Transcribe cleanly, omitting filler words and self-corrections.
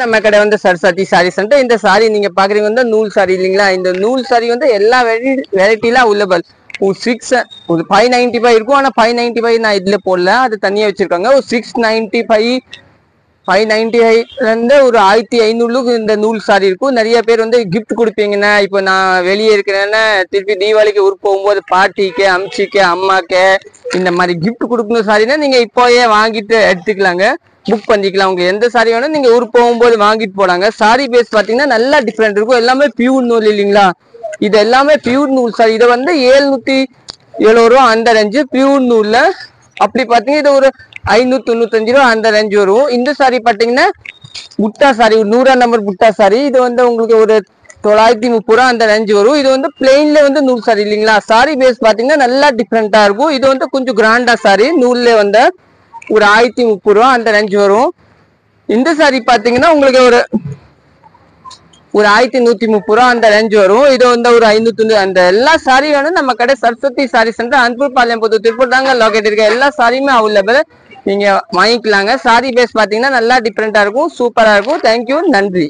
நம்ம கடை வந்து சரஸ்வதி சாரி சென்டர். இந்த சாரி நீங்க பாக்குறீங்க வந்து நூல் சாரி இல்லைங்களா? இந்த நூல் சாரி வந்து எல்லா வெரைட்டில அவைலபிள். ஒரு 595 இருக்கும். ஆனா 595 நான் இதுல போடல, அது தனியா வச்சிருக்காங்க. ஒரு 695 595 இருந்து ஒரு 1500 இந்த நூல் சாரி இருக்கும். நிறைய பேர் வந்து கிஃப்ட் கொடுப்பீங்கன்னா, இப்போ நான் வெளியே இருக்கிறேன்னா திருப்பி தீபாவளிக்கு ஊருக்கு போகும்போது பாட்டிக்கு அம்ச்சிக்கு அம்மாக்கு இந்த மாதிரி கிஃப்ட் கொடுக்கணும் சாரினா நீங்க இப்போயே வாங்கிட்டு எடுத்துக்கலாங்க, புக் பண்ணிக்கலாம். உங்களுக்கு எந்த சாரி வேணும் நீங்க ஊருக்கு போகும்போது வாங்கிட்டு போலாங்க. சாரி பேஸ் பாத்தீங்கன்னா நல்லா டிஃப்ரெண்ட் இருக்கும். எல்லாமே பியூர் நூல் இல்லைங்களா? இது எல்லாமே பியூர் நூல் சாரி. இதை வந்து 770 ரூபா அந்த ரேஞ்சு பியூர் நூல்ல. அப்படி பாத்தீங்கன்னா இது ஒரு 595 ரூபா அந்த ரேஞ்ச் வரும். இந்த சாரி பாத்தீங்கன்னா புட்டா சாரி, 100 நம்பர் புட்டா சாரி. இது வந்து உங்களுக்கு ஒரு 930 ரூபா அந்த ரேஞ்ச் வரும். இது வந்து பிளெயின்ல வந்து நூல் சாரி இல்லைங்களா? சாரி பேஸ் பாத்தீங்கன்னா நல்லா டிஃப்ரெண்டா இருக்கும். இது வந்து கொஞ்சம் கிராண்டா சாரி, நூல்ல வந்து ஒரு 1030 ரூபா அந்த ரேஞ்ச் வரும். இந்த சாரி பாத்தீங்கன்னா உங்களுக்கு ஒரு 1130 ரூபா அந்த ரேஞ்ச் வரும். இது வந்து ஒரு 500 அந்த எல்லா சாரி வேணும் நம்ம கடை சரஸ்வதி சாரி சென்டர், அன்பூர்பாளையம் புது திருப்பூர் தாங்க லொகேட் இருக்க. எல்லா சாரியுமே அவைலபிள், நீங்க வாங்கிக்கலாங்க. சாரி பேஸ் பாத்தீங்கன்னா நல்லா டிஃப்ரெண்டா இருக்கும், சூப்பரா இருக்கும். தேங்க்யூ, நன்றி.